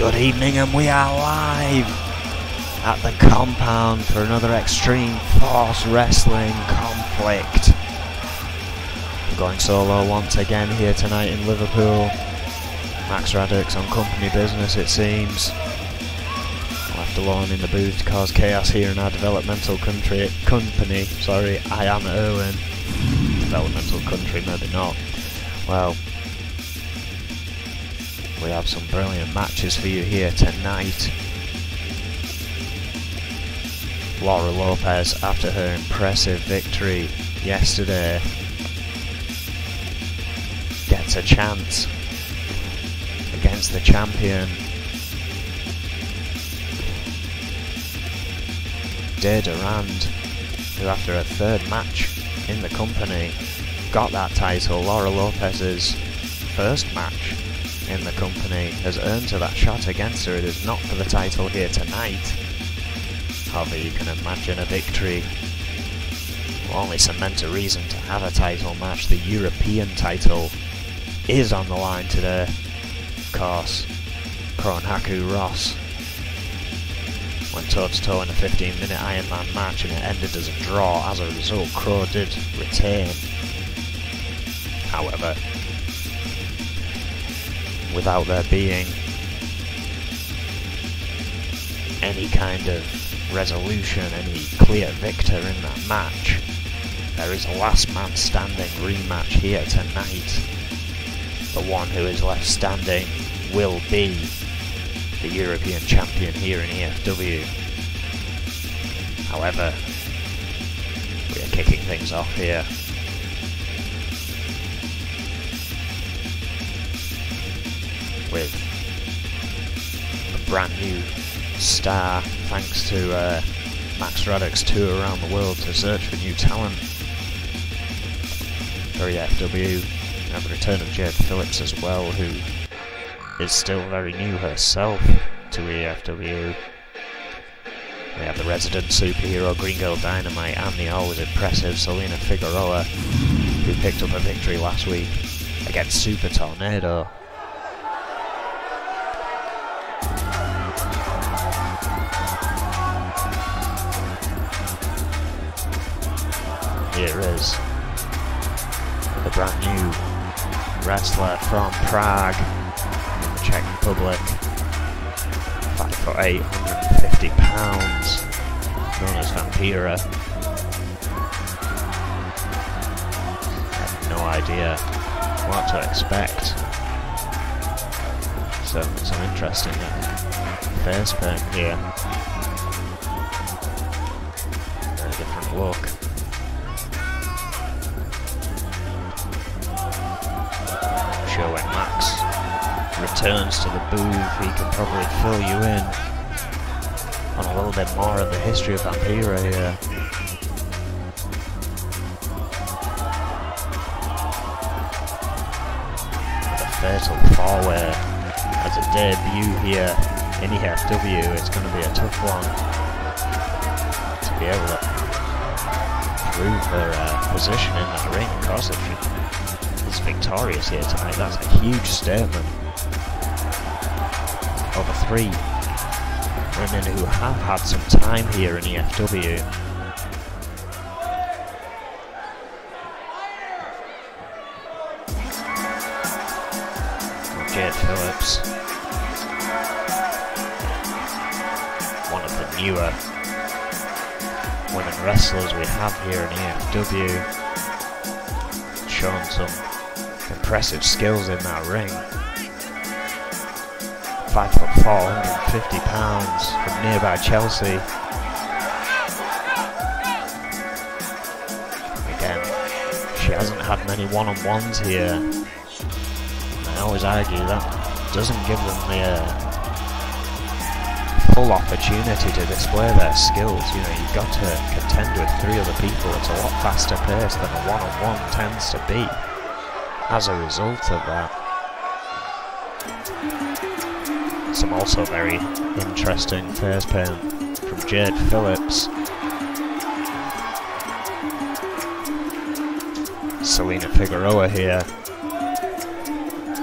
Good evening, and we are live at the compound for another Extreme Force Wrestling conflict. I'm going solo once again here tonight in Liverpool. Max Radix on company business, it seems. Left alone in the booth to cause chaos here in our developmental company. I am Erwin. Developmental country, maybe not. Well, we have some brilliant matches for you here tonight. Laura Lopez, after her impressive victory yesterday, gets a chance against the champion De Durand, who after her third match in the company got that title. Laura Lopez's first match in the company has earned her that shot against her. It is not for the title here tonight. However, you can imagine a victory will only cement a reason to have a title match. The European title is on the line today. Of course, Kronhaku Ross went toe-to-toe in a 15-minute Ironman match and it ended as a draw. As a result, Crow did retain. However, without there being any kind of resolution, any clear victor in that match, there is a last man standing rematch here tonight. The one who is left standing will be the European champion here in E.F.W. However, we are kicking things off here with a brand new star, thanks to Max Radix tour around the world to search for new talent for E.F.W. We have the return of Jade Phillips as well, who is still very new herself to E.F.W. We have the resident superhero Green Girl Dynamite and the always impressive Selena Figueroa, who picked up a victory last week against Super Tornado. Here is the brand new wrestler from Prague in the Czech Republic, 5'8", 150 pounds, known as Vampira. I have no idea what to expect. So some interesting face paint here. Very different look. Sure, when Max returns to the booth, he can probably fill you in on a little bit more of the history of Vampira here. The fatal four-way as a debut here in E.F.W. It's going to be a tough one to be able to prove her position in that ring. Of course, if she's victorious here tonight, that's a huge statement over three women who have had some time here in E.F.W. Jade Phillips, one of the newer women wrestlers we have here in E.F.W. Shown some impressive skills in that ring. 5'4", 150 pounds from nearby Chelsea. Again, she hasn't had many one-on-ones here. I always argue that doesn't give them the full opportunity to display their skills. You know, you've got to contend with three other people. It's a lot faster paced than a one-on-one tends to be. As a result of that, some also very interesting face paint from Jade Phillips. Selena Figueroa here,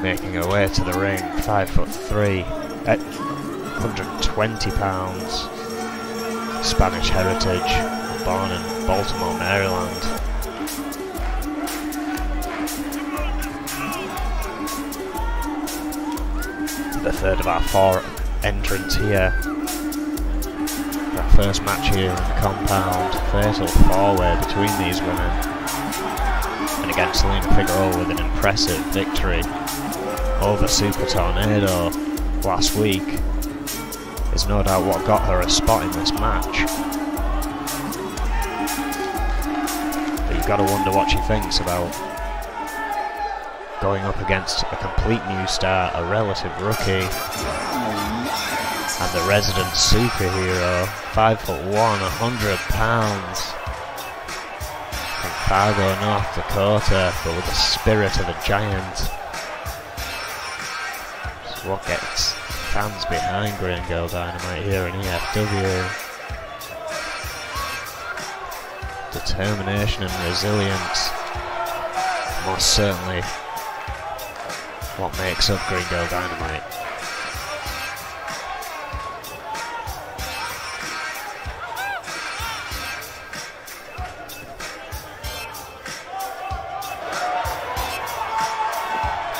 making her way to the ring, 5'3". at £120. Spanish heritage, born in Baltimore, Maryland. The third of our 4 entrants here. Our first match here in the compound. Fatal 4-way between these women. And again, Selena Figueroa with an impressive victory over Super Tornado last week. Is no doubt what got her a spot in this match. But you've got to wonder what she thinks about going up against a complete new star, a relative rookie, and the resident superhero, 5'1", £100, from Fargo, North Dakota, but with the spirit of a giant. It's what gets fans behind Green Girl Dynamite here in E.F.W. Determination and resilience, most certainly what makes up Green Girl Dynamite.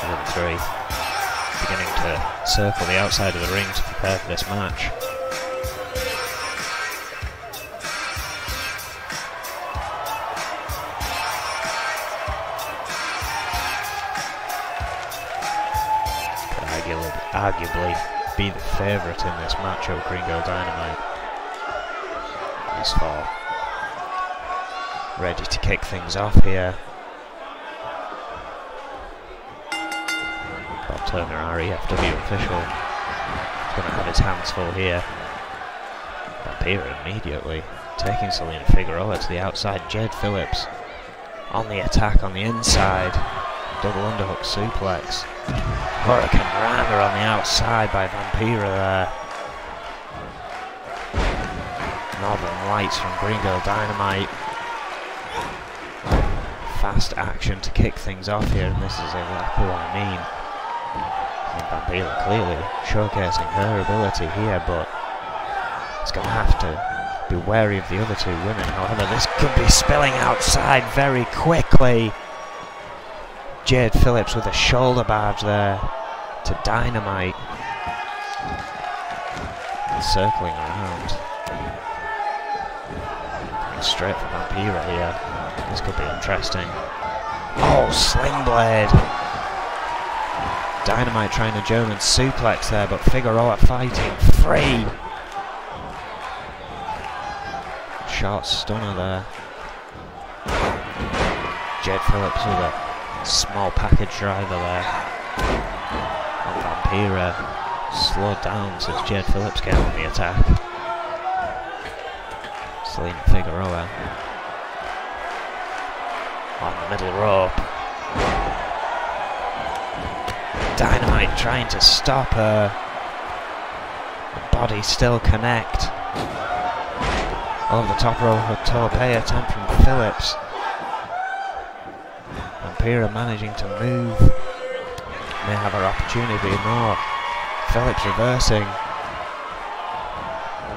Number 3, beginning to circle the outside of the ring to prepare for this match. Arguably be the favourite in this match over Green Girl Dynamite. These 4 ready to kick things off here. Bob Turner, our E.F.W. official, is going to have his hands full here. Vampira immediately taking Selena Figueroa to the outside. Jade Phillips on the attack on the inside. Double underhook suplex. Hurricane Rana on the outside by Vampira there. Northern Lights from Green Girl Dynamite. Fast action to kick things off here, and this is exactly what I mean. And Vampira clearly showcasing her ability here, but it's going to have to be wary of the other 2 women. However, this could be spilling outside very quickly. Jade Phillips with a shoulder barge there to Dynamite. And circling around. Going straight for Vampira here. This could be interesting. Oh, Sling Blade! Dynamite trying a German suplex there, but Figueroa fighting free. Short stunner there. Jade Phillips with a small package driver there. And Vampira slowed down since Jade Phillips came on the attack. Selena Figueroa on the middle rope. Dynamite trying to stop her. The body still connect. Over the top rope, a tope attempt from Phillips. Vampira managing to move. May have her opportunity more. Phillips reversing.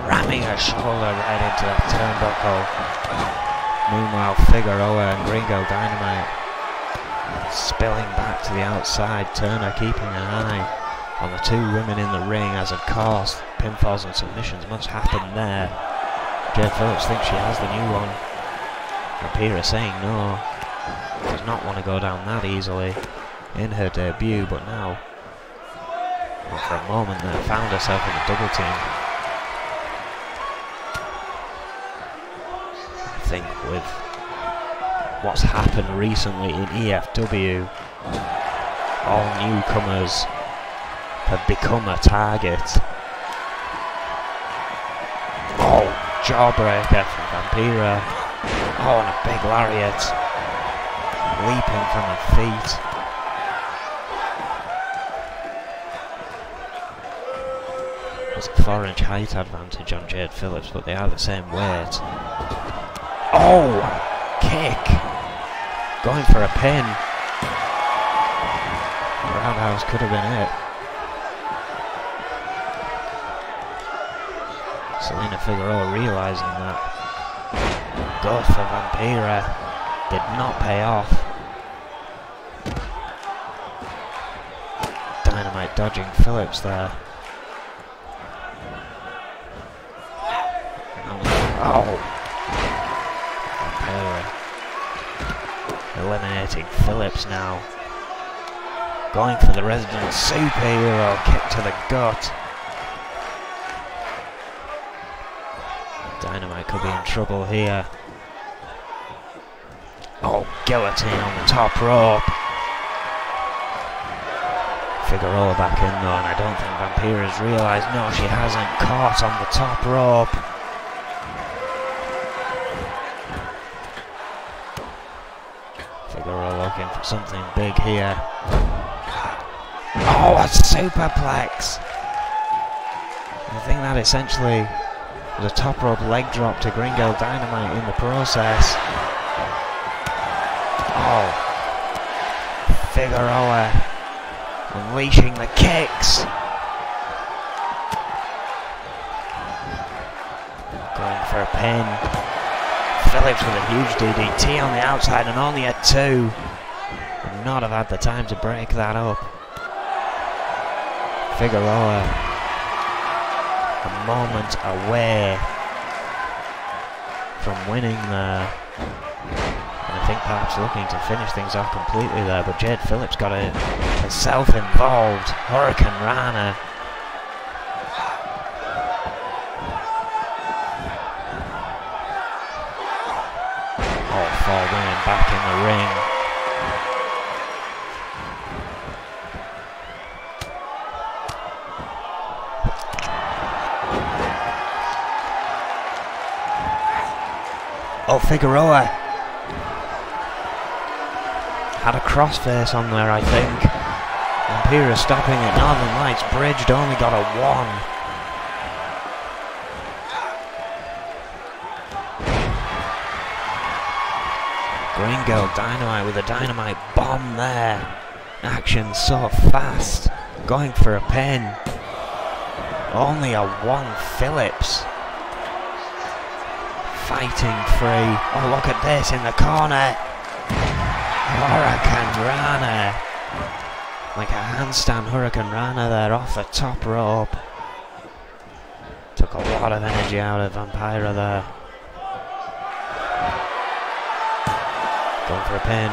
Ramming her shoulder right into that turnbuckle. Meanwhile, Figueroa and Green Girl Dynamite spilling back to the outside. Turner keeping an eye on the 2 women in the ring, as of course pinfalls and submissions must happen there. Jade Phillips thinks she has the new one. Vampira saying no. Does not want to go down that easily in her debut, but now, for a moment there, found herself in a double team. I think with what's happened recently in E.F.W, all newcomers have become a target. Oh, jawbreaker from Vampira. Oh, and a big lariat. Leaping from her feet. There's a 4-inch height advantage on Jade Phillips, but they are the same weight. Oh! Kick! Going for a pin. Roundhouse could have been it. Kind of Figueroa realising that. Good for Vampira. Did not pay off. Dynamite dodging Phillips there. Oh! Vampira eliminating Phillips now. Going for the resident superhero kick to the gut. Dynamite could be in trouble here. Oh, guillotine on the top rope. Figueroa back in though, and I don't think Vampira's realised. No, she hasn't. Caught on the top rope. Figueroa looking for something big here. Oh, a superplex! I think that essentially was a top rope leg drop to Gringo Dynamite in the process. Oh, Figueroa unleashing the kicks. Going for a pin. Phillips with a huge DDT on the outside and only at 2. Would not have had the time to break that up. Figueroa a moment away from winning there. And I think perhaps looking to finish things off completely there, but Jade Phillips got herself involved. Hurricane Rana. All 4 women back in the ring. Oh, Figueroa had a crossface on there, I think. Vampira stopping it. Northern Lights bridged, only got a 1. Gringo Dynamite with a dynamite bomb there. Action so fast. Going for a pin. Only a 1 Phillips. Fighting free. Oh, look at this in the corner. Hurricane Rana. Like a handstand Hurricane Rana there off the top rope. Took a lot of energy out of Vampira there. Going for a pin.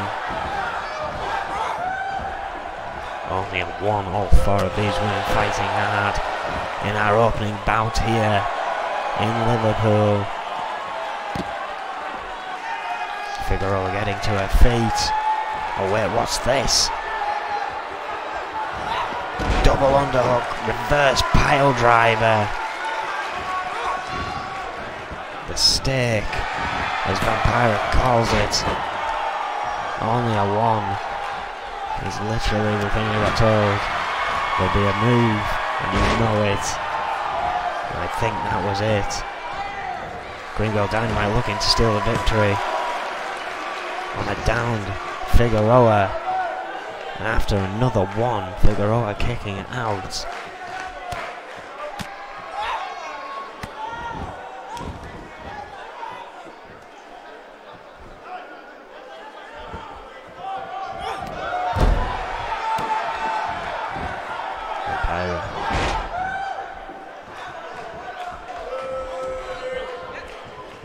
Only a 1. All 4 of these women fighting hard in our opening bout here in Liverpool. Figueroa getting to her feet. Oh wait, what's this? Double underhook, reverse pile driver. The stake, as Vampira calls it. Only a 1. Is literally the thing we got told. There'll be a move, and you know it. And I think that was it. Gringo Dynamite looking to steal the victory. On a downed Figueroa, and after another 1, Figueroa kicking it out.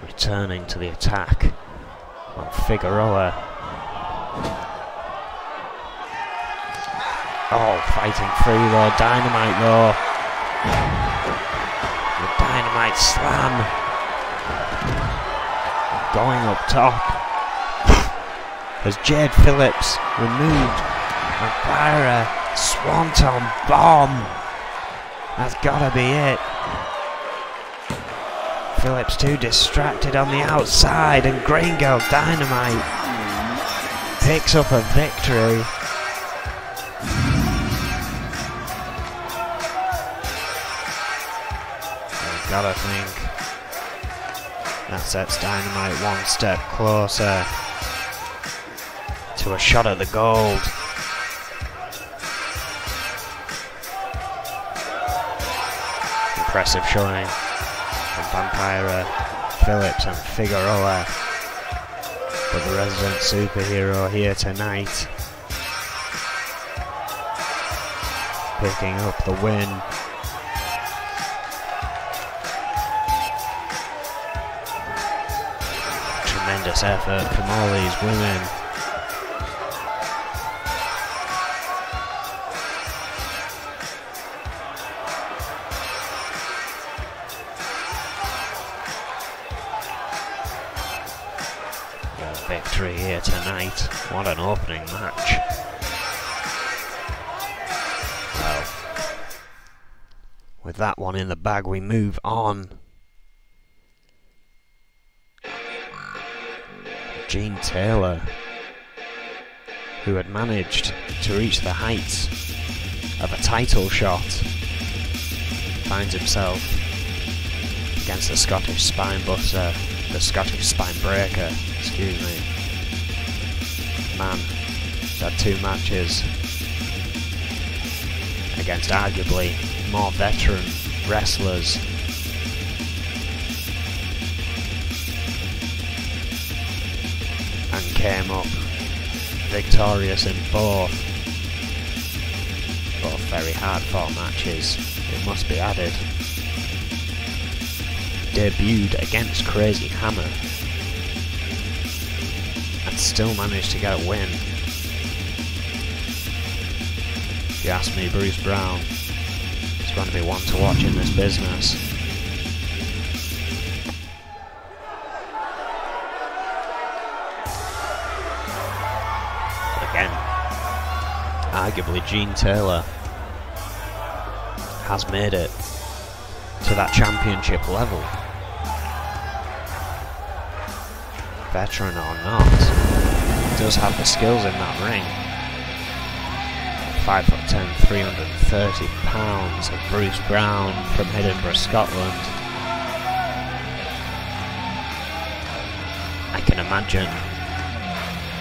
Returning to the attack on Figueroa. Oh, fighting free though, Dynamite though. The Dynamite slam. Going up top. As Jade Phillips removed Vampira. Swanton bomb. That's gotta be it. Phillips too distracted on the outside, and Gringo Dynamite picks up a victory. I've gotta think that sets Dynamite 1 step closer to a shot at the gold. Impressive showing from Vampira, Phillips and Figueroa. But the resident superhero here tonight, picking up the win. Tremendous effort from all these women. Victory here tonight. What an opening match. Well, with that one in the bag, we move on. Gene Taylor, who had managed to reach the heights of a title shot, finds himself against the Scottish spine buster, the Scottish spine breaker, excuse me. Man, he's had 2 matches against arguably more veteran wrestlers. And came up victorious in both. Both very hard fought matches, it must be added. Debuted against Crazy Hammer and still managed to get a win. If you ask me, Bruce Brown is going to be one to watch in this business. But again, arguably Gene Taylor has made it to that championship level. Veteran or not, does have the skills in that ring. 5'10", 330 pounds of Bruce Brown from Edinburgh, Scotland. I can imagine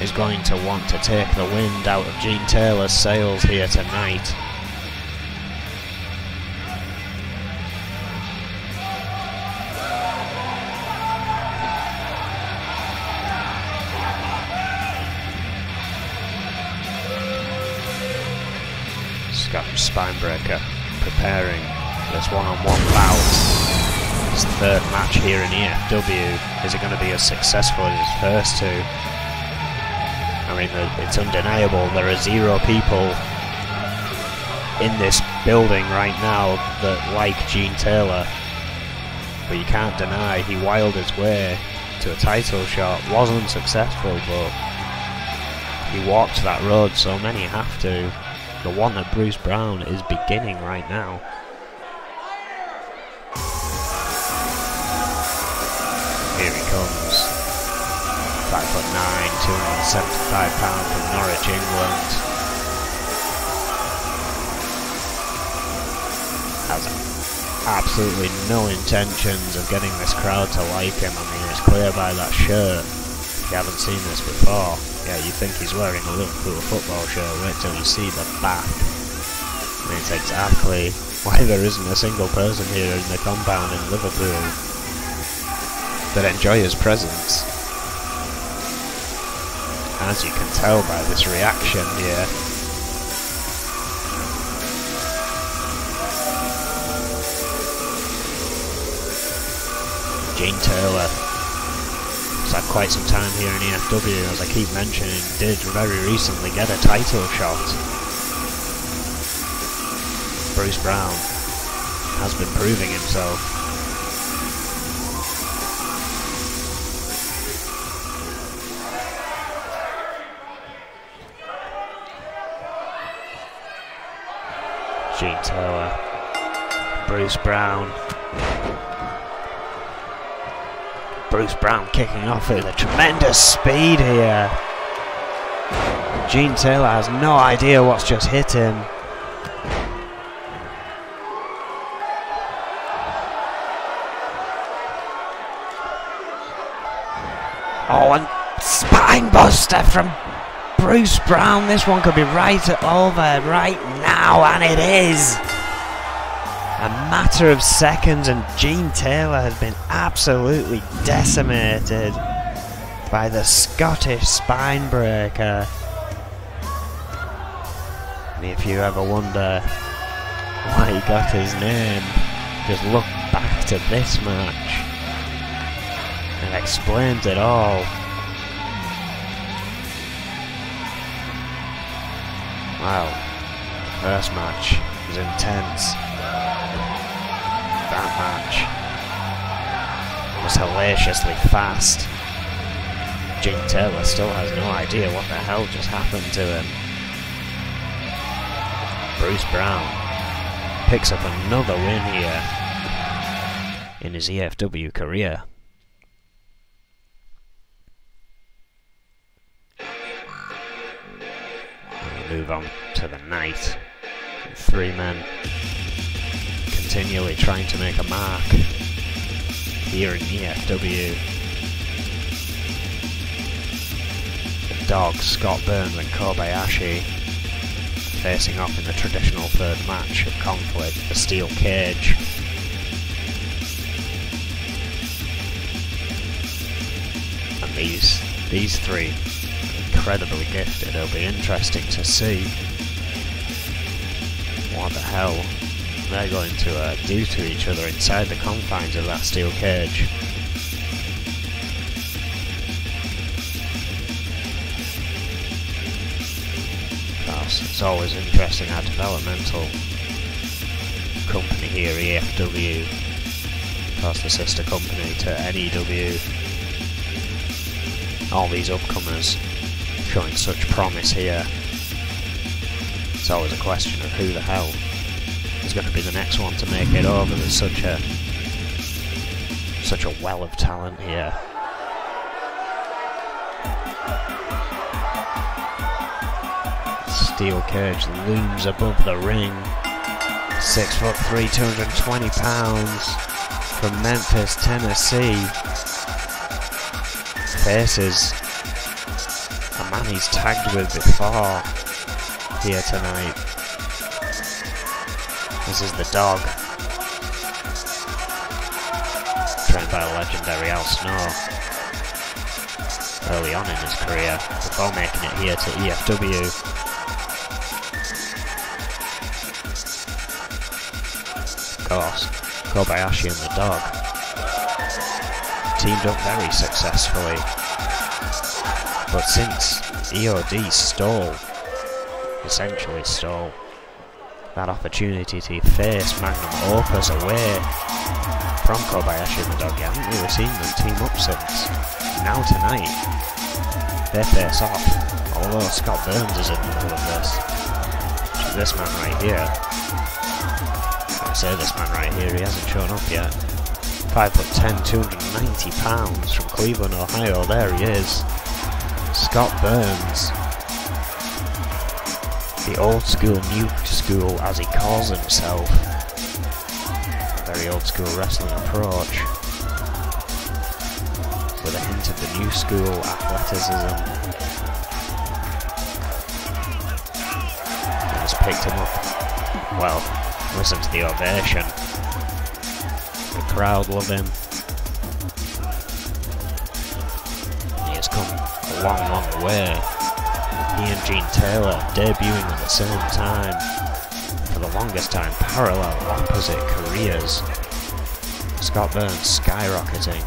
is going to want to take the wind out of Gene Taylor's sails here tonight. Scottish Spinebreaker preparing this one-on-one bout. His 3rd match here in E.F.W. Is it going to be as successful as his first 2? I mean, it's undeniable there are 0 people in this building right now that like Gene Taylor. But you can't deny he wiled his way to a title shot. Wasn't successful, but he walked that road, so many have to. The one that Bruce Brown is beginning right now. Here he comes. 5'9", 275 pounds from Norwich, England. Has absolutely no intentions of getting this crowd to like him. I mean, it's clear by that shirt. If you haven't seen this before, yeah, you think he's wearing a Liverpool football shirt, wait till you see the back. And it's exactly why there isn't a single person here in the compound in Liverpool that enjoy his presence. As you can tell by this reaction here. Gene Taylor has had quite some time here in E.F.W, as I keep mentioning, did very recently get a title shot. Bruce Brown has been proving himself. Gene Taylor, Bruce Brown. Bruce Brown kicking off with a tremendous speed here. Gene Taylor has no idea what's just hit him. Oh, and spine buster from Bruce Brown. This one could be right over right now, and it is. A matter of seconds and Gene Taylor has been absolutely decimated by the Scottish Spinebreaker. And if you ever wonder why he got his name, just look back to this match. It explains it all. Wow, first match was intense. That match was hilariously fast. Gene Taylor still has no idea what the hell just happened to him. Bruce Brown picks up another win here in his E.F.W. career. And we move on to the night. 3 men continually trying to make a mark here in E.F.W. The Dog, Scott Burns and Kobayashi facing off in the traditional third match of Conflict, the Steel Cage. And these three, incredibly gifted. It'll be interesting to see what the hell they're going to do to each other inside the confines of that steel cage. Because it's always interesting how developmental company here, E.F.W, of course the sister company to NEW, all these upcomers showing such promise here. It's always a question of who the hell is going to be the next one to make it over. There's such a well of talent here. Steel cage looms above the ring. 6'3", 220 pounds from Memphis, Tennessee. Faces a man he's tagged with before here tonight. This is the Dog, trained by the legendary Al Snow early on in his career, before making it here to E.F.W. Of course, Kobayashi and the Dog teamed up very successfully, but since EOD essentially stole that opportunity to face Magnum Opus away from Kobayashi and the Dog, you haven't really seen them team up since. Now tonight, they face off, although Scott Burns is in the middle of this. Which is this man right here. I say this man right here, he hasn't shown up yet. 5'10", 290 pounds from Cleveland, Ohio, there he is. Scott Burns. The old school, new school, as he calls himself. A very old school wrestling approach, with a hint of the new school athleticism. He just picked him up. Well, listen to the ovation. The crowd love him. He has come a long, long way. He and Gene Taylor debuting at the same time. For the longest time, parallel, opposite careers. Scott Burns skyrocketing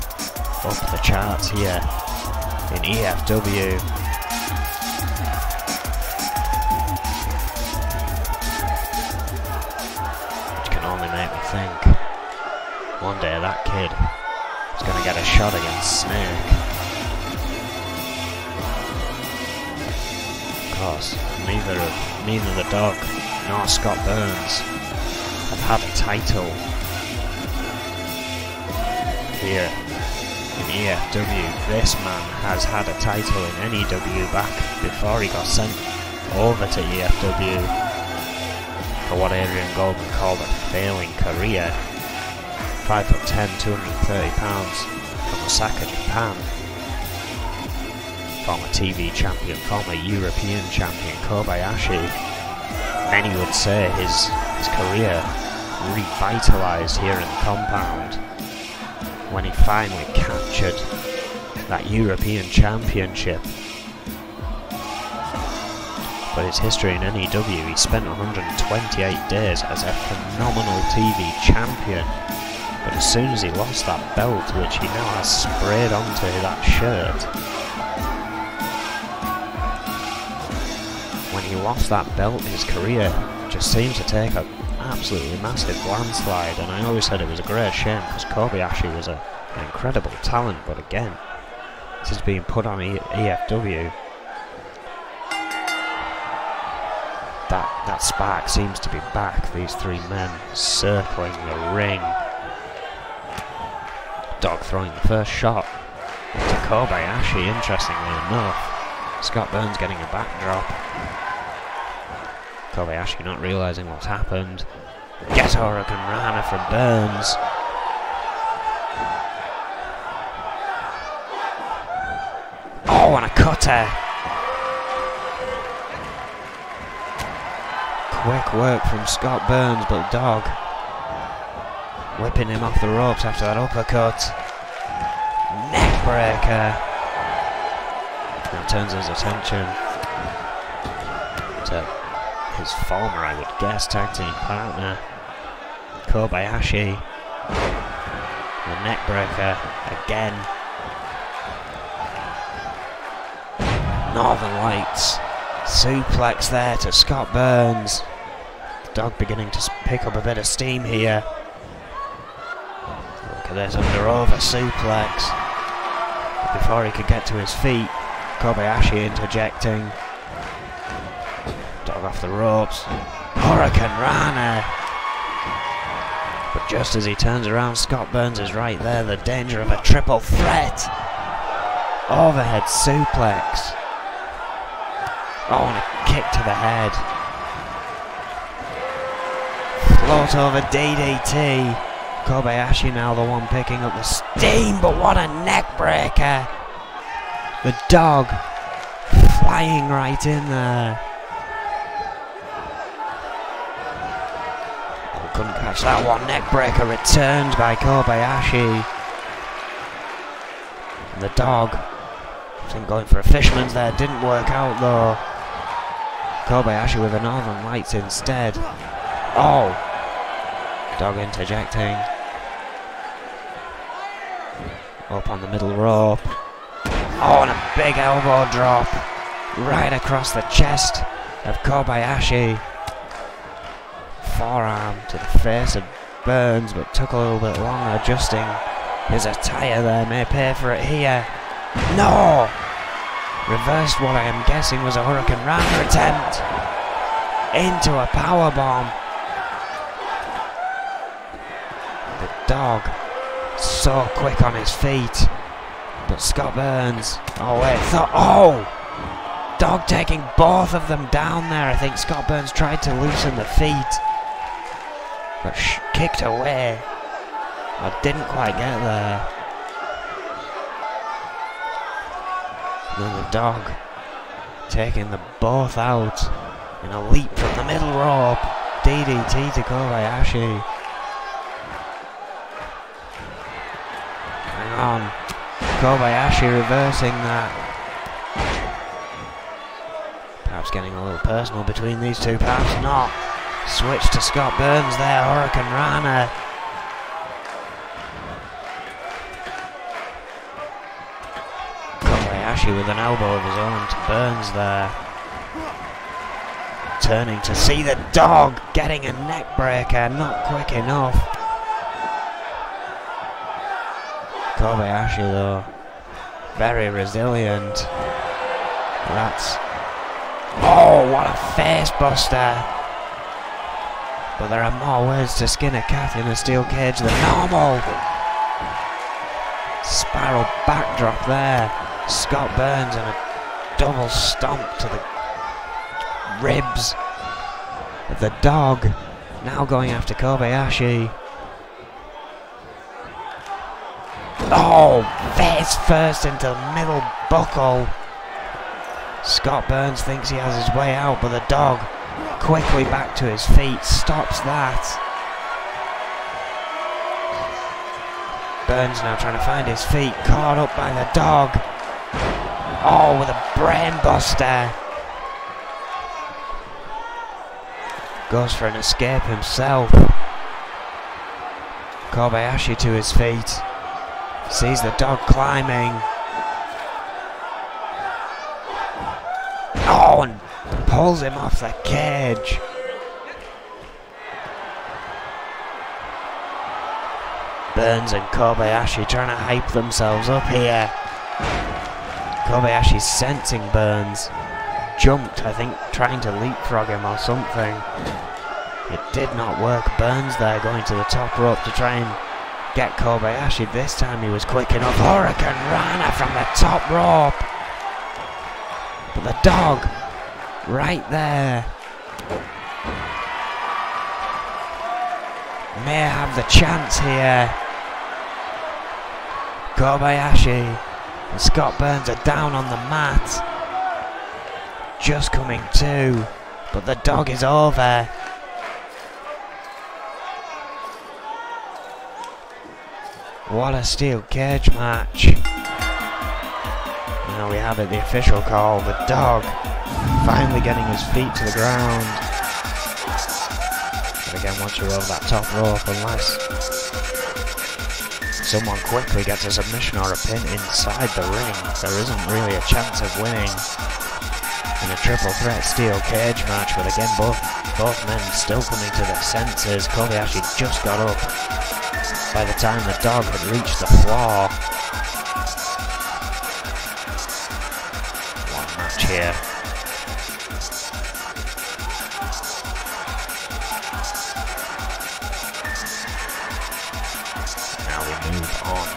up the charts here in E.F.W. Which can only make me think, one day that kid is going to get a shot against Snake. Of course, neither the Dog nor Scott Burns have had a title here in E.F.W. This man has had a title in NEW back before he got sent over to E.F.W. for what Adrian Goldman called a failing career. 5'10", 230 pounds from Osaka, Japan. Former TV champion, former European champion Kobayashi. Many would say his career revitalised here in the compound when he finally captured that European Championship. But his history in NEW, he spent 128 days as a phenomenal TV champion. But as soon as he lost that belt, which he now has sprayed onto that shirt, when he lost that belt, his career just seemed to take an absolutely massive landslide. And I always said it was a great shame because Kobayashi was an incredible talent, but again, this is being put on E.F.W. That spark seems to be back. These three men circling the ring. Dog throwing the first shot into Kobayashi, interestingly enough. Scott Burns getting a backdrop. Kobayashi not realising what's happened. Get Hurricane Rana from Burns. Oh, and a cutter. Quick work from Scott Burns, but Dog whipping him off the ropes after that uppercut. Neck breaker. Now turns his attention to his former, I would guess, tag team partner, Kobayashi. The neck breaker again. Northern Lights. Suplex there to Scott Burns. The Dog beginning to pick up a bit of steam here. Look at this under-over suplex. But before he could get to his feet, Kobayashi interjecting. Dog off the ropes. Hurricane Rana. But just as he turns around, Scott Burns is right there. The danger of a triple threat. Overhead suplex. Oh, and a kick to the head. Float over DDT. Kobayashi now the one picking up the steam, but what a neck breaker. The Dog flying right in there. Oh, couldn't catch that one. Neck breaker returned by Kobayashi. And the Dog, I think going for a fisherman's there, didn't work out though. Kobayashi with a Northern Lights instead. Oh! Dog interjecting. Up on the middle rope. Oh, and a big elbow drop right across the chest of Kobayashi. Forearm to the face of Burns, but took a little bit longer adjusting his attire there. May pay for it here. No! Reversed what I am guessing was a Hurricane Rana attempt into a powerbomb. The Dog so quick on his feet, but Scott Burns, oh wait, Dog taking both of them down there. I think Scott Burns tried to loosen the feet, but kicked away. I didn't quite get there. And then the Dog taking them both out in a leap from the middle rope. DDT to Kobayashi. Hang on. Kobayashi reversing that. Perhaps getting a little personal between these two. Perhaps not. Switch to Scott Burns there. Hurricane Rana. Kobayashi with an elbow of his own to Burns there. Turning to see the Dog getting a neck breaker, not quick enough. Kobayashi though, very resilient. That's, oh, what a face buster. But there are more ways to skin a cat in a steel cage than normal. Spiral backdrop there. Scott Burns and a double stomp to the ribs of the Dog. Now going after Kobayashi. Oh, face first into the middle buckle. Scott Burns thinks he has his way out, but the Dog quickly back to his feet, stops that. Burns now trying to find his feet, caught up by the dog. Oh, with a brain buster. Goes for an escape himself. Kobayashi to his feet. Sees the dog climbing. Oh, and pulls him off the cage. Burns and Kobayashi trying to hype themselves up here. Kobayashi's sensing Burns. Jumped, I think, trying to leapfrog him or something. It did not work. Burns there going to the top rope to try and get Kobayashi. This time he was quick enough. Hurricane Rana from the top rope. But the dog, right there, may have the chance here. Kobayashi and Scott Burns are down on the mat. Just coming to, but the dog is over. What a steel cage match. Now we have it, the official call. The dog finally getting his feet to the ground. But again, once you're over that top rope, unless someone quickly gets a submission or a pin inside the ring, there isn't really a chance of winning in a triple threat steel cage match. But again, both men still coming to their senses. Kobayashi just got up by the time the dog had reached the floor. One match here. Now we move on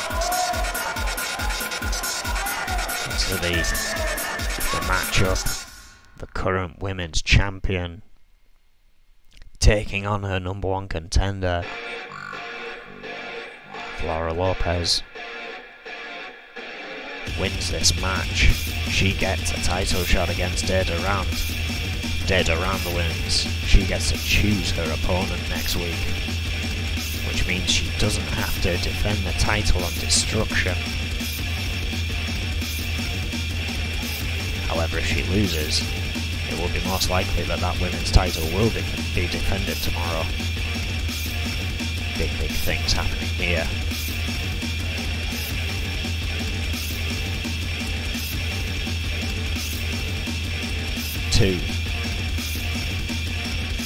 to the matchup. The current women's champion taking on her #1 contender, Laura Lopez. Wins this match, she gets a title shot against Deda Rand. Deda Rand wins, she gets to choose her opponent next week, which means she doesn't have to defend the title on Destruction. However, if she loses, it will be most likely that that women's title will be defended tomorrow. Big things happening here. Two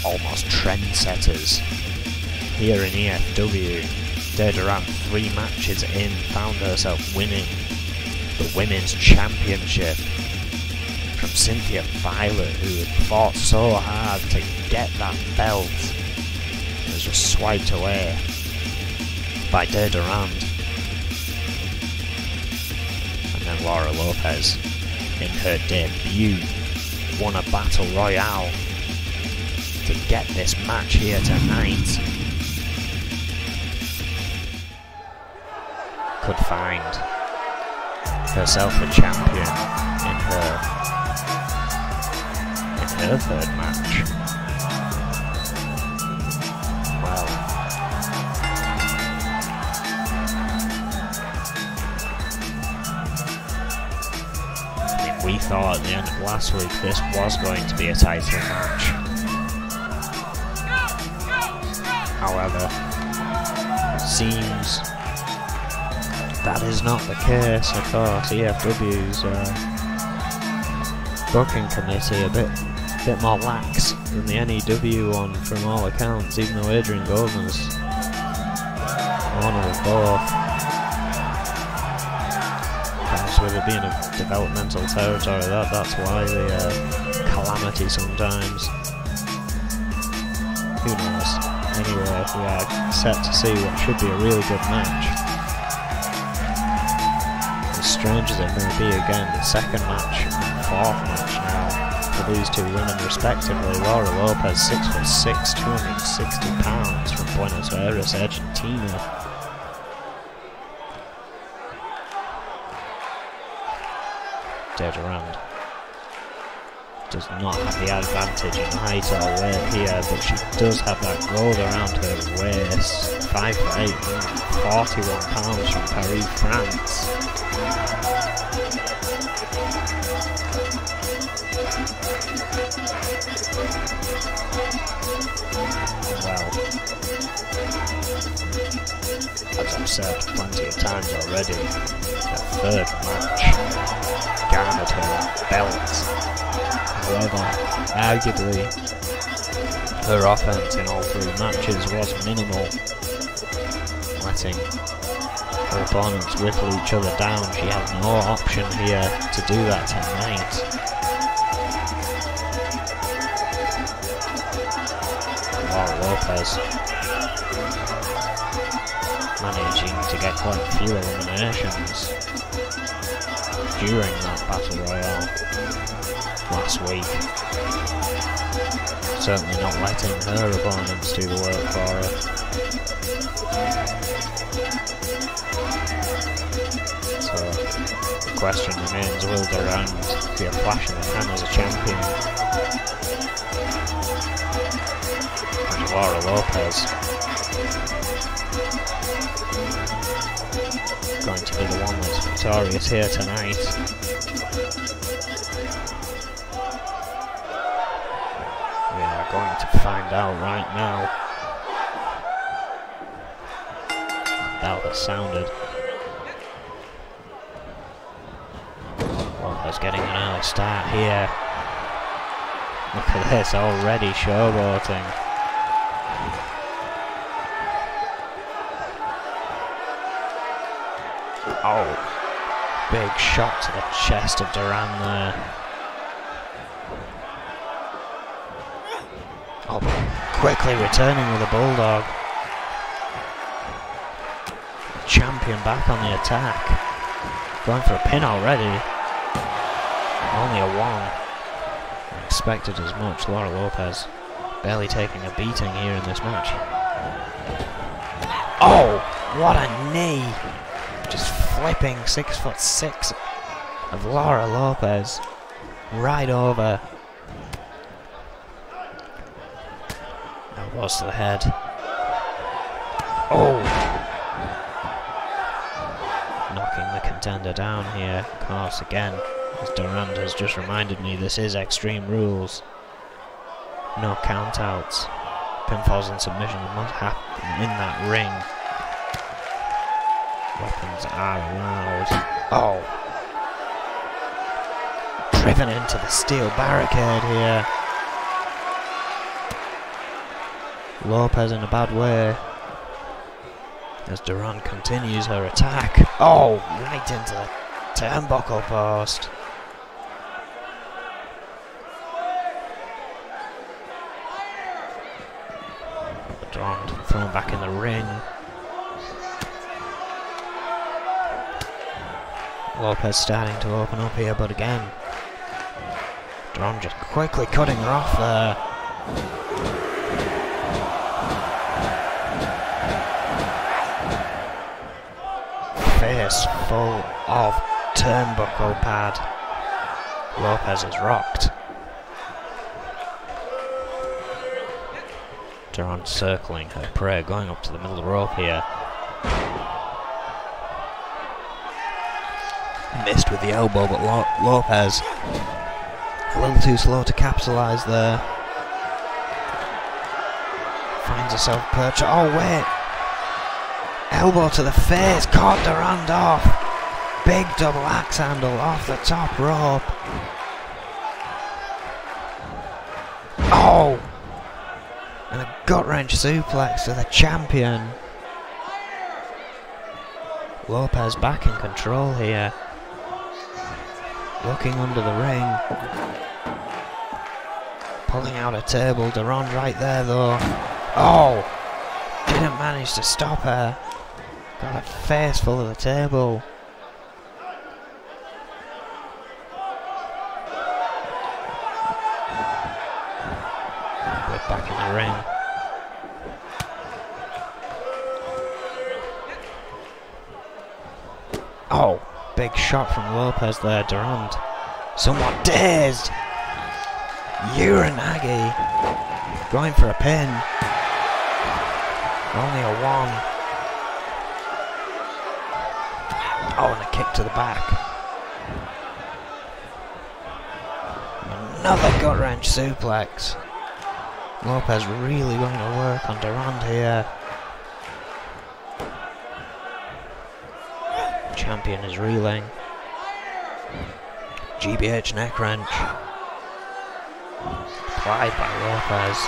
almost trendsetters here in E.F.W. Deda Rand, 3 matches in, found herself winning the Women's Championship from Cynthia Violet, who had fought so hard to get that belt. It was just swiped away by Deda Rand. And then Laura Lopez, in her debut, won a battle royale to get this match here tonight. Could find herself a champion in her third match. Well, we thought at the end of last week this was going to be a title match. However, it seems that is not the case. I thought E.F.W's booking committee a bit more lax than the NEW one from all accounts, even though Adrian Goldman's one of them both. Perhaps with it being a developmental territory, that's why the calamity sometimes. Who knows? Anyway, we are set to see what should be a really good match. As strange as it may be, again, the second match and fourth match now for these two women respectively. Laura Lopez, 6'6", 260 pounds, from Buenos Aires, Argentina. Deda Rand, does not have the advantage in height or weight here, but she does have that gold around her waist. 5'8", 41 pounds from Paris, France. Well, as I've said plenty of times already, the third match garnered her that belt. However, arguably, her offense in all three matches was minimal, letting her opponents whittle each other down. She has no option here to do that tonight. Laura Lopez managing to get quite a few eliminations during that Battle Royale last week. Certainly not letting her opponents do the work for her. So the question remains, will Durand be a flash in the pan as a champion? And Laura Lopez going to be the one that's victorious here tonight. We are going to find out right now. That was sounded. Lopez getting an early start here. Look at this, already showboating. Oh, big shot to the chest of Durand there. Oh, quickly returning with a bulldog. Champion back on the attack. Going for a pin already. Only a one. Expected as much. Laura Lopez barely taking a beating here in this match. Oh, what a knee. Just flipping 6'6" of Laura Lopez right over. Elbows to the head. Oh! Knocking the contender down here. Of course, again, as Durand has just reminded me, this is Extreme Rules. No countouts. Pinfalls and submissions must happen in that ring. Weapons are allowed. Oh! Driven into the steel barricade here. Lopez in a bad way. As Durand continues her attack. Oh! Right into the turnbuckle post. Durand thrown back in the ring. Lopez starting to open up here, but again, Durand just quickly cutting her off there. Face full of turnbuckle pad. Lopez is rocked. Durand circling her prey, going up to the middle of the rope here. Missed with the elbow, but Lopez a little too slow to capitalise there. Finds herself perched. Oh wait! Elbow to the face, caught Durand off. Big double axe handle off the top rope. Oh! And a gut wrench suplex to the champion. Lopez back in control here. Looking under the ring. Pulling out a table. Durand right there though. Oh! Didn't manage to stop her. Got a face full of the table. We're back in the ring. Oh! Big shot from Lopez there. Durand somewhat dazed. Uranagi going for a pin. Only a 1. Oh, and a kick to the back. Another gut wrench suplex. Lopez really going to work on Durand here. Champion is reeling. GBH neck wrench. Applied by Lopez.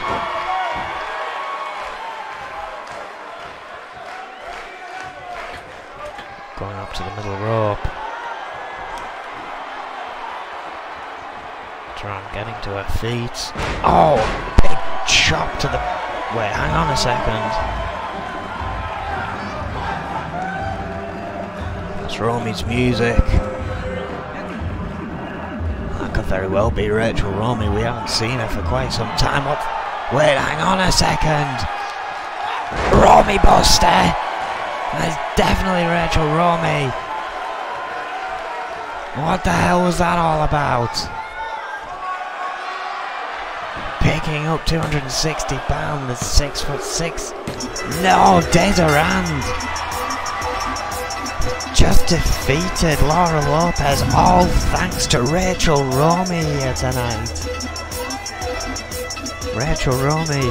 Going up to the middle rope. Durand getting to her feet. Oh, big chop to the... Wait, hang on a second. That's Romy's music. That could very well be Rachel Romy. We haven't seen her for quite some time. What? Wait, hang on a second. Romy Buster. That's definitely Rachel Romy. What the hell was that all about? Picking up 260 pounds, 6'6". No, Desirand just defeated Laura Lopez, all thanks to Rachel Romy here tonight. Rachel Romy,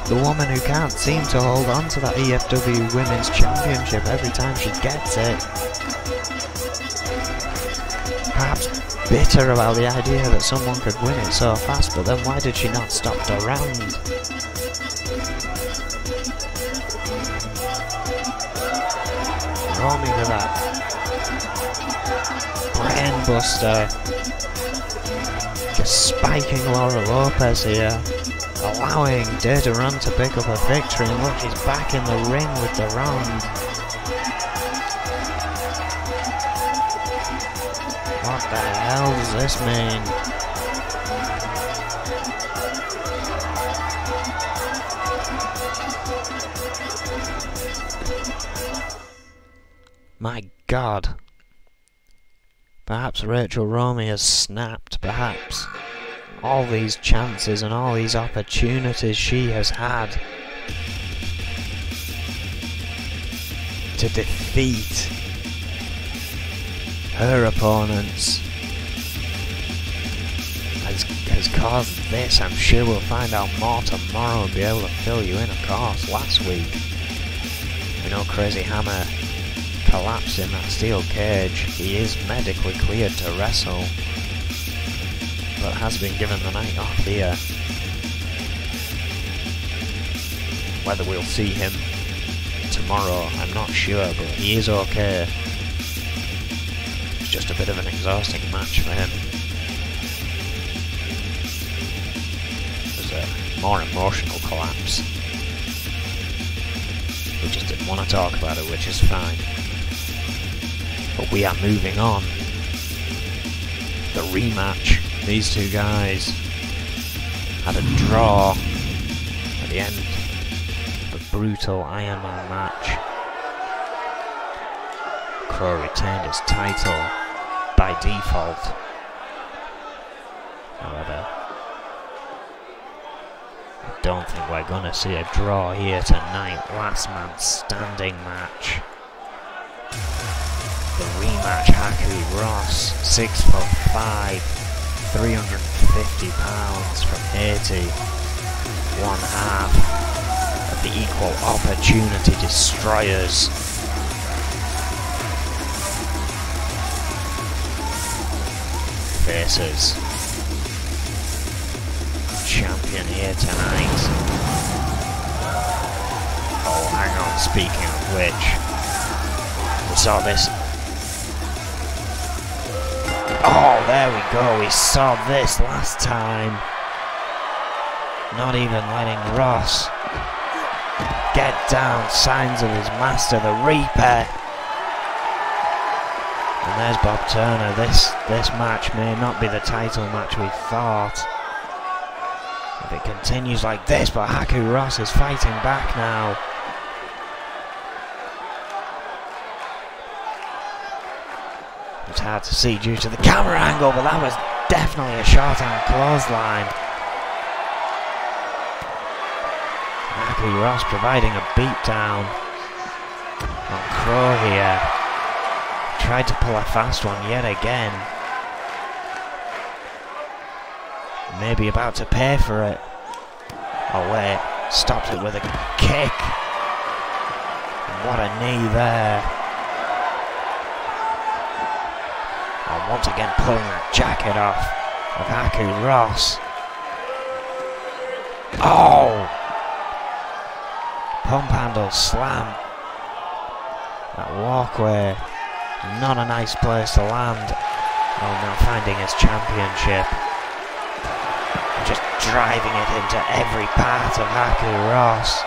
the woman who can't seem to hold on to that E.F.W Women's Championship every time she gets it. Perhaps bitter about the idea that someone could win it so fast, but then why did she not stop Durand? Romy with that brain buster, just spiking Laura Lopez here, allowing Durand to pick up a victory, and look, she's back in the ring with Durand. What the hell does this mean? My God. Perhaps Rachel Romy has snapped. Perhaps all these chances and all these opportunities she has had to defeat her opponents has caused this. I'm sure we'll find out more tomorrow and be able to fill you in. Of course, last week we know Crazy Hammer collapsed in that steel cage. He is medically cleared to wrestle, but has been given the night off here. Whether we'll see him tomorrow, I'm not sure, but he is okay. It's just a bit of an exhausting match for him. It was a more emotional collapse. We just didn't want to talk about it, which is fine. But we are moving on. The rematch. These two guys had a draw at the end of a brutal Iron Man match. Crow retained his title by default. However, I don't think we're gonna see a draw here tonight. Last man standing match. The rematch, Haku Ross, 6'5", 350 pounds from Haiti, one half of the Equal Opportunity Destroyers. Faces champion here tonight. Oh, hang on, speaking of which, we saw this. Oh, there we go, we saw this last time. Not even letting Ross get down, signs of his master, the Reaper. And there's Bob Turner. This match may not be the title match we thought. If it continues like this, but Haku Ross is fighting back now. It's hard to see due to the camera angle, but that was definitely a short-hand clothesline. Haku Ross providing a beatdown on Crow here. Tried to pull a fast one yet again. Maybe about to pay for it. Oh wait, stopped it with a kick. What a knee there. And once again pulling that jacket off of Haku Ross. Oh! Pump handle slam. That walkway, not a nice place to land. Oh, now finding his championship. Just driving it into every part of Haku Ross.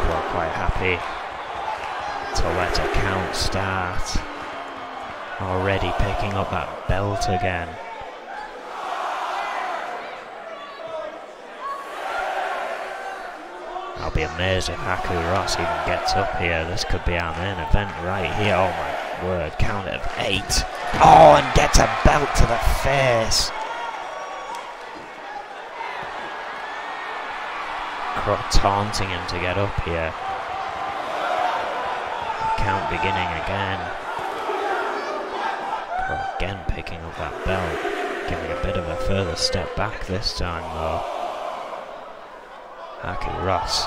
We're quite happy to let a count start. Already picking up that belt again. I'll be amazed if Haku Ross even gets up here. This could be our main event right here. Oh my word, count of 8. Oh, and gets a belt to the face. Crow taunting him to get up here. The count beginning again. Crow again picking up that belt. Giving a bit of a further step back this time though. Haku Ross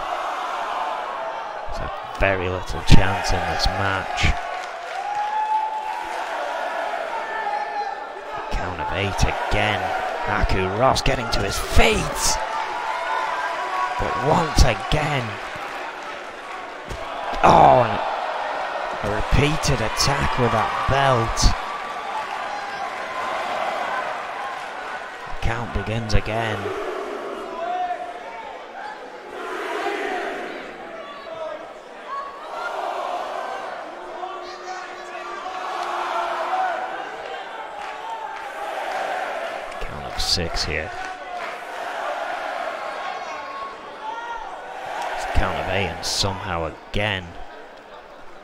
has had very little chance in this match. Count of 8 again. Haku Ross getting to his feet. But once again. Oh, and a repeated attack with that belt. The count begins again. Count of 6 here. Count of 8 and somehow again.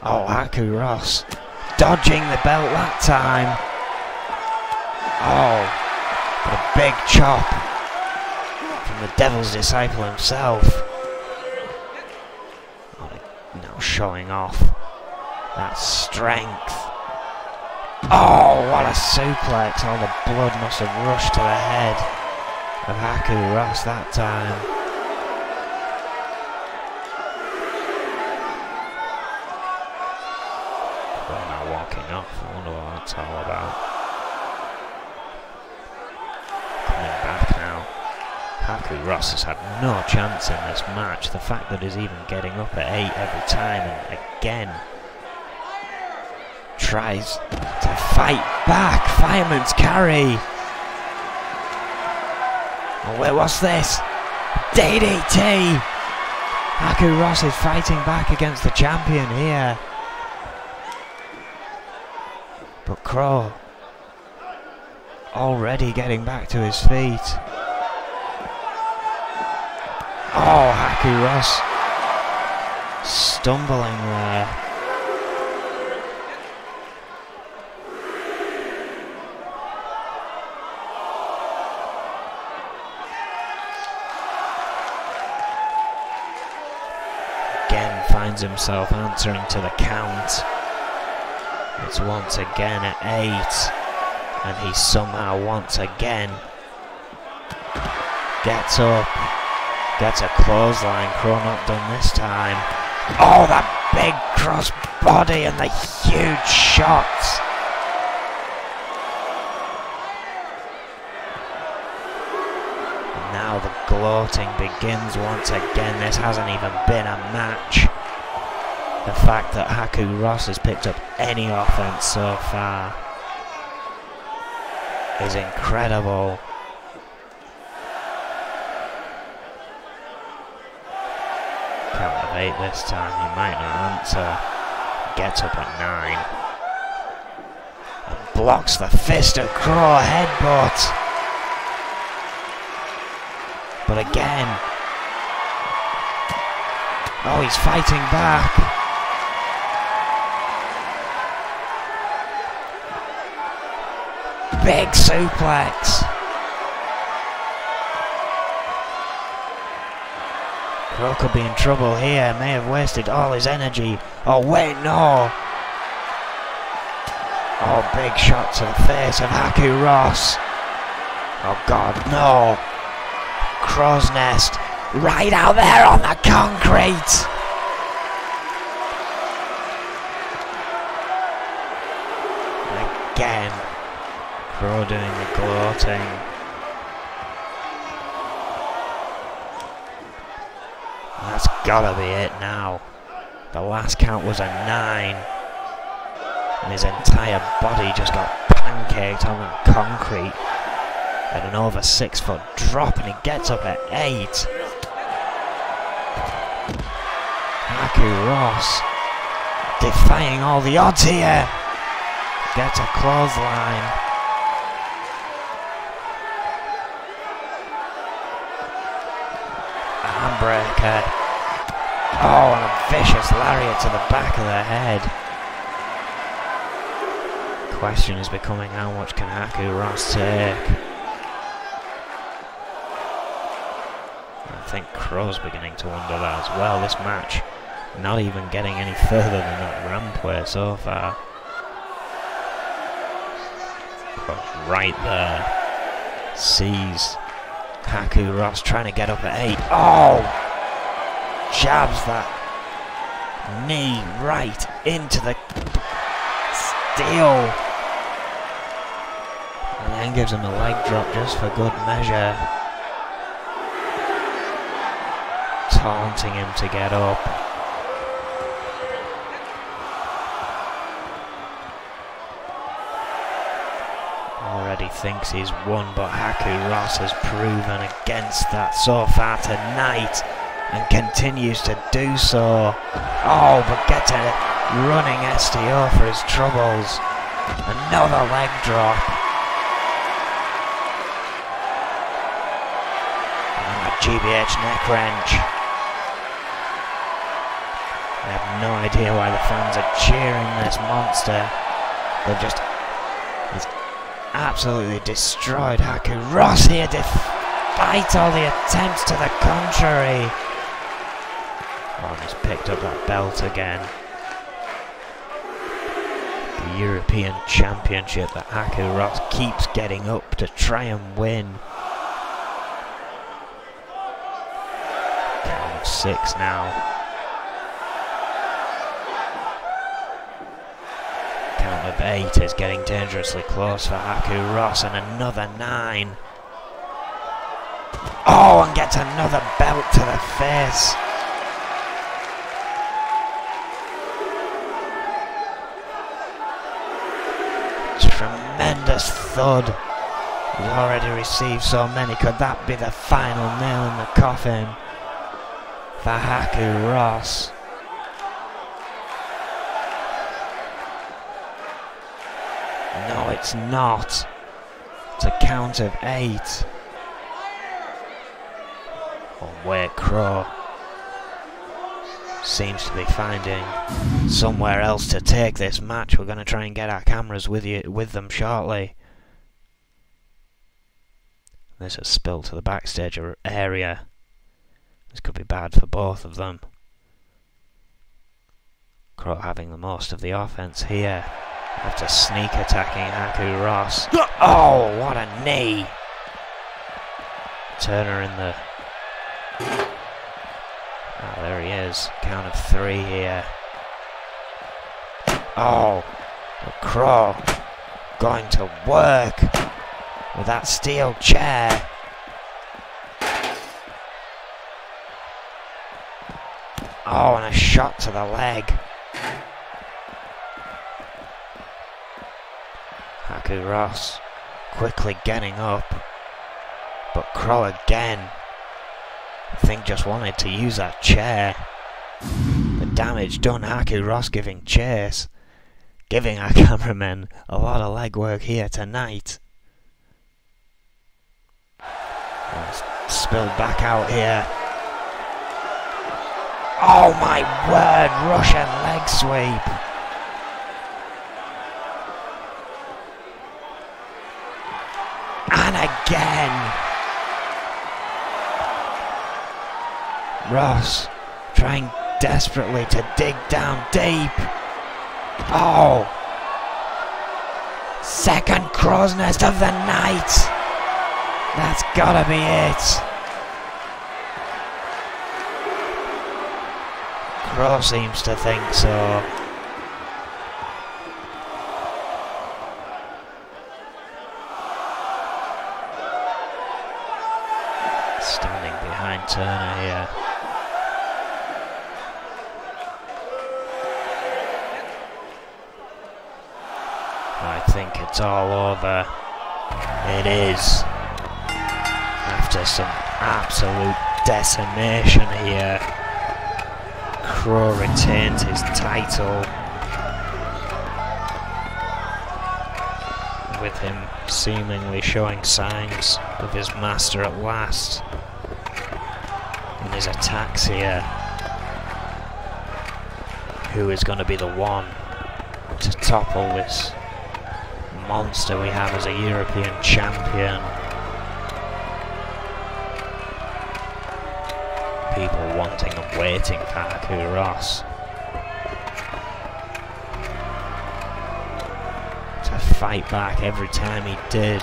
Oh, Haku Ross dodging the belt that time. Oh, but a big chop from the Devil's Disciple himself. Oh, now showing off that strength. Oh, what a suplex. All the blood must have rushed to the head of Haku Ross that time. Off. I wonder what that's all about. Coming back now. Haku Ross has had no chance in this match. The fact that he's even getting up at 8 every time and again tries to fight back. Fireman's carry. Oh wait, what's this? DDT! Haku Ross is fighting back against the champion here. But Crow already getting back to his feet. Oh, Haku Ross stumbling there. Again finds himself answering to the count. It's once again at 8, and he somehow once again gets up, gets a clothesline. Crow not done this time. Oh, that big cross body and the huge shots. And now the gloating begins once again. This hasn't even been a match. The fact that Haku Ross has picked up any offense so far is incredible. Count of 8 this time, he might not answer. Gets up at 9. And blocks the fist of Crow, headbutt. But again. Oh, he's fighting back. big suplex. Crow could be in trouble here, may have wasted all his energy. Oh wait, no! Oh, big shot to the face of Haku Ross. Oh god, no! Crow's nest, right out there on the concrete! Again, Crow doing the gloating. That's gotta be it now. The last count was a 9. And his entire body just got pancaked on that concrete. At an over 6 foot drop, and he gets up at 8. Haku Ross defying all the odds here. Gets a clothesline. Handbreaker. Oh, and a vicious lariat to the back of the head. Question is becoming, how much can Haku Ross take? I think Crow's beginning to wonder that as well. This match not even getting any further than that rampway so far. Crow's right there. Sees Haku Ross trying to get up at 8. Oh! Jabs that knee right into the steel. And then gives him a leg drop just for good measure. Taunting him to get up. Already thinks he's won, but Haku Ross has proven against that so far tonight and continues to do so. Oh, but gets a running STO for his troubles. Another leg drop. And a GBH neck wrench. I have no idea why the fans are cheering this monster. They've just... He's absolutely destroyed Haku Ross here, despite all the attempts to the contrary. Oh, and he's picked up that belt again. The European Championship that Haku Ross keeps getting up to try and win. Count of 6 now. Count of 8 is getting dangerously close for Haku Ross, and another 9. Oh, and gets another belt to the face. Tremendous thud. He's already received so many. Could that be the final nail in the coffin for Haku Ross? No, it's not. It's a count of 8. Oh, wait, Crow seems to be finding somewhere else to take this match. We're going to try and get our cameras with them shortly. This has spilled to the backstage area. This could be bad for both of them. Crow having the most of the offense here after sneak attacking Haku Ross. Oh, what a knee! Turner in the... Oh, there he is. Count of 3 here. Oh, Crow going to work with that steel chair. Oh, and a shot to the leg. Haku Ross quickly getting up, but Crow again, I think, just wanted to use that chair. The damage done. Haku Ross giving chase, giving our cameramen a lot of legwork here tonight. And spilled back out here. Oh my word, Russian leg sweep. And again! Ross trying desperately to dig down deep. Oh! Second crow's nest of the night! That's gotta be it! Crow seems to think so. Standing behind Turner here. I think it's all over. It is. After some absolute decimation here, Crow retains his title, with him seemingly showing signs of his master at last in his attacks here. Who is going to be the one to topple this monster we have as a European champion? People wanting and waiting for Haku Ross to fight back. Every time he did,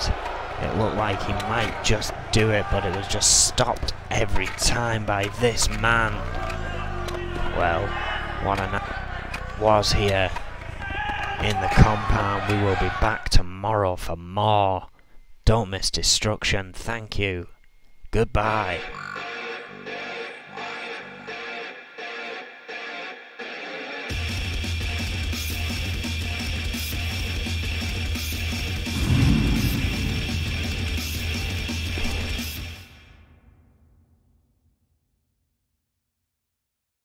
it looked like he might just do it, but it was just stopped every time by this man. Well, what a night was here in the compound. We will be back tomorrow for more. Don't miss Destruction. Thank you. Goodbye.